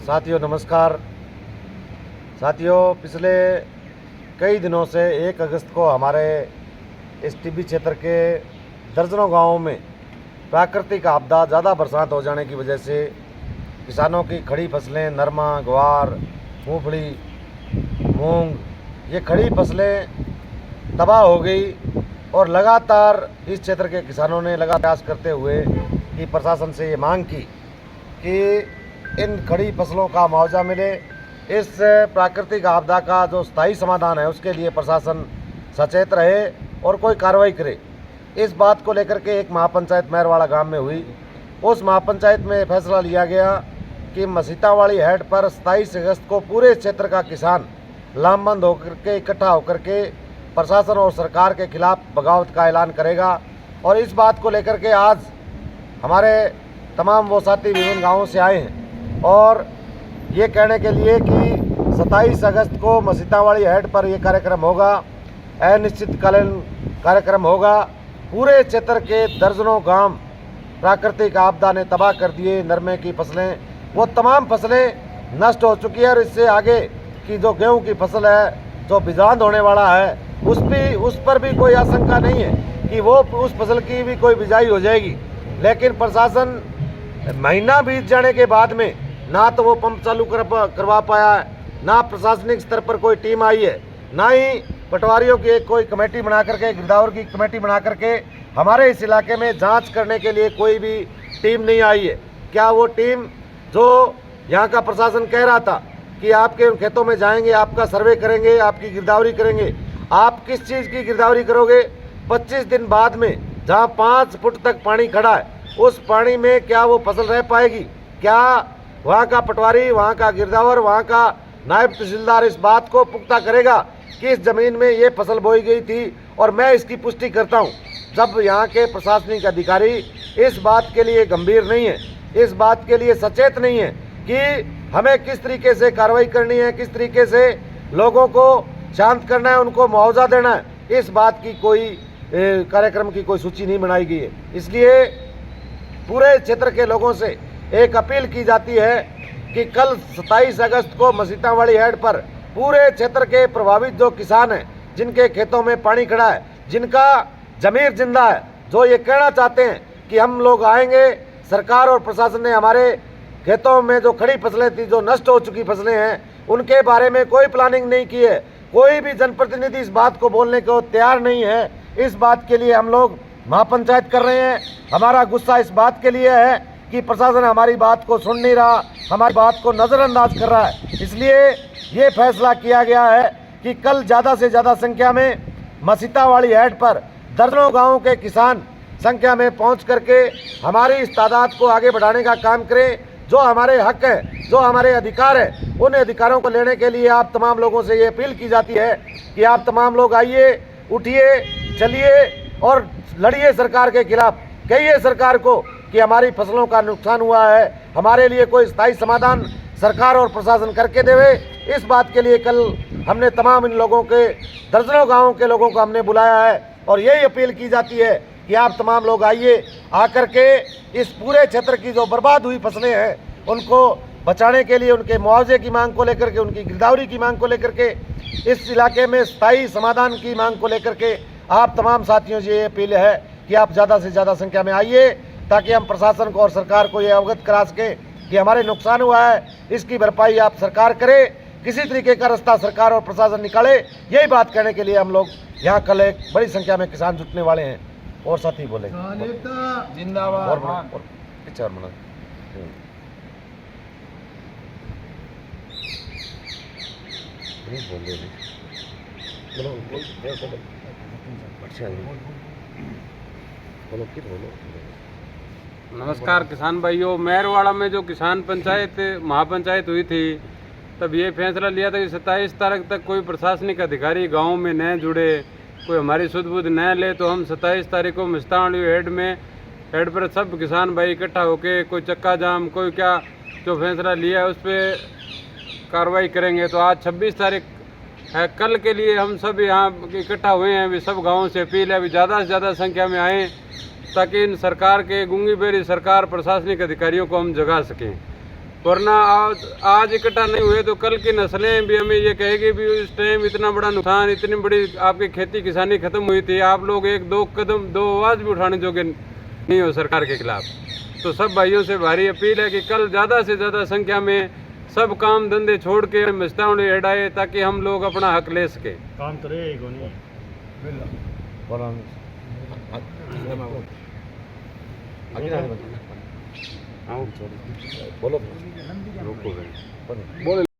साथियों नमस्कार। साथियों, पिछले कई दिनों से 1 अगस्त को हमारे इस टिब्बी क्षेत्र के दर्जनों गांवों में प्राकृतिक आपदा ज़्यादा बरसात हो जाने की वजह से किसानों की खड़ी फसलें नरमा, ग्वार, मूंगफली, मूंग, ये खड़ी फसलें तबाह हो गई। और लगातार इस क्षेत्र के किसानों ने लगातार प्रयास करते हुए कि प्रशासन से ये मांग की कि इन खड़ी फसलों का मुआवजा मिले। इस प्राकृतिक आपदा का जो स्थायी समाधान है उसके लिए प्रशासन सचेत रहे और कोई कार्रवाई करे। इस बात को लेकर के एक महापंचायत मेहरवाड़ा गांव में हुई। उस महापंचायत में फैसला लिया गया कि मसीतावाड़ी हेड पर 27 अगस्त को पूरे क्षेत्र का किसान लामबंद होकर के इकट्ठा होकर के प्रशासन और सरकार के खिलाफ बगावत का ऐलान करेगा। और इस बात को लेकर के आज हमारे तमाम वो साथी विभिन्न गाँवों से आए हैं और ये कहने के लिए कि 27 अगस्त को मसीतावाड़ी हेड पर ये कार्यक्रम होगा, अनिश्चितकालीन कार्यक्रम होगा। पूरे क्षेत्र के दर्जनों गांव प्राकृतिक आपदा ने तबाह कर दिए। नरमे की फसलें, वो तमाम फसलें नष्ट हो चुकी है और इससे आगे की जो गेहूं की फसल है, जो बिजांद होने वाला है, उस पर भी कोई आशंका नहीं है कि वो उस फसल की भी कोई बिजाई हो जाएगी। लेकिन प्रशासन महीना बीत जाने के बाद में ना तो वो पंप चालू करवा पाया है, ना प्रशासनिक स्तर पर कोई टीम आई है, ना ही पटवारियों की कोई कमेटी बना करके, गिरदावर की कमेटी बना करके हमारे इस इलाके में जांच करने के लिए कोई भी टीम नहीं आई है। क्या वो टीम जो यहाँ का प्रशासन कह रहा था कि आपके खेतों में जाएंगे, आपका सर्वे करेंगे, आपकी गिरदावरी करेंगे, आप किस चीज़ की गिरदावरी करोगे? 25 दिन बाद में जहाँ 5 फुट तक पानी खड़ा है, उस पानी में क्या वो फसल रह पाएगी? क्या वहाँ का पटवारी, वहाँ का गिरदावर, वहाँ का नायब तहसीलदार इस बात को पुख्ता करेगा कि इस ज़मीन में ये फसल बोई गई थी? और मैं इसकी पुष्टि करता हूँ, जब यहाँ के प्रशासनिक अधिकारी इस बात के लिए गंभीर नहीं है, इस बात के लिए सचेत नहीं है कि हमें किस तरीके से कार्रवाई करनी है, किस तरीके से लोगों को शांत करना है, उनको मुआवजा देना है, इस बात की कोई कार्यक्रम की कोई सूची नहीं बनाई गई है। इसलिए पूरे क्षेत्र के लोगों से एक अपील की जाती है कि कल 27 अगस्त को मसीतावाड़ी हेड पर पूरे क्षेत्र के प्रभावित जो किसान हैं, जिनके खेतों में पानी खड़ा है, जिनका जमीर जिंदा है, जो ये कहना चाहते हैं कि हम लोग आएंगे, सरकार और प्रशासन ने हमारे खेतों में जो खड़ी फसलें थी, जो नष्ट हो चुकी फसलें हैं, उनके बारे में कोई प्लानिंग नहीं की है। कोई भी जनप्रतिनिधि इस बात को बोलने को तैयार नहीं है। इस बात के लिए हम लोग महापंचायत कर रहे हैं। हमारा गुस्सा इस बात के लिए है कि प्रशासन हमारी बात को सुन नहीं रहा, हमारी बात को नज़रअंदाज कर रहा है। इसलिए ये फैसला किया गया है कि कल ज़्यादा से ज़्यादा संख्या में मसीतावाड़ी हेड पर दर्जनों गाँवों के किसान संख्या में पहुँच करके हमारी इस तादाद को आगे बढ़ाने का काम करें। जो हमारे हक है, जो हमारे अधिकार है, उन अधिकारों को लेने के लिए आप तमाम लोगों से ये अपील की जाती है कि आप तमाम लोग आइए, उठिए, चलिए और लड़िए सरकार के खिलाफ। कहिए सरकार को कि हमारी फसलों का नुकसान हुआ है, हमारे लिए कोई स्थायी समाधान सरकार और प्रशासन करके देवे। इस बात के लिए कल हमने तमाम इन लोगों के, दर्जनों गाँवों के लोगों को हमने बुलाया है और यही अपील की जाती है कि आप तमाम लोग आइए, आकर के इस पूरे क्षेत्र की जो बर्बाद हुई फसलें हैं उनको बचाने के लिए, उनके मुआवजे की मांग को लेकर के, उनकी गिरदावरी की मांग को लेकर के, इस इलाके में स्थायी समाधान की मांग को लेकर के आप तमाम साथियों से ये अपील है कि आप ज़्यादा से ज़्यादा संख्या में आइए, ताकि हम प्रशासन को और सरकार को ये अवगत करा सकें कि हमारे नुकसान हुआ है, इसकी भरपाई आप सरकार करे, किसी तरीके का रास्ता सरकार और प्रशासन निकाले। यही बात कहने के लिए हम लोग यहाँ कल एक बड़ी संख्या में किसान जुटने वाले हैं। और साथी बोले जिंदाबाद। और पीछे और मना नमस्कार किसान भाइयों, मेहरवाड़ा में जो किसान पंचायत महापंचायत हुई थी, तब ये फैसला लिया था कि 27 तारीख तक कोई प्रशासनिक अधिकारी गांव में न जुड़े, कोई हमारी सुध बुध न ले, तो हम 27 तारीख को मसीतावाड़ी हेड पर सब किसान भाई इकट्ठा होके कोई चक्का जाम, कोई क्या जो फैसला लिया है उस पर कार्रवाई करेंगे। तो आज 26 तारीख है, कल के लिए हम सब यहाँ इकट्ठा हुए हैं। अभी सब गाँवों से अपील है, अभी ज़्यादा से ज़्यादा संख्या में आएँ ताकि इन सरकार के गूंगी बेरी सरकार प्रशासनिक अधिकारियों को हम जगा सकें। वरना आज इकट्ठा नहीं हुए तो कल की नस्लें भी हमें ये कहेगी भी उस टाइम इतना बड़ा नुकसान, इतनी बड़ी आपकी खेती किसानी खत्म हुई थी, आप लोग एक दो कदम दो आवाज़ भी उठाने जोगे नहीं हो सरकार के खिलाफ। तो सब भाइयों से भारी अपील है कि कल ज़्यादा से ज़्यादा संख्या में सब काम धंधे छोड़ के मस्तावड़ी हटाए ताकि हम लोग अपना हक ले सके। काम तो रहेगा नहीं। बोलो बोलो बोलो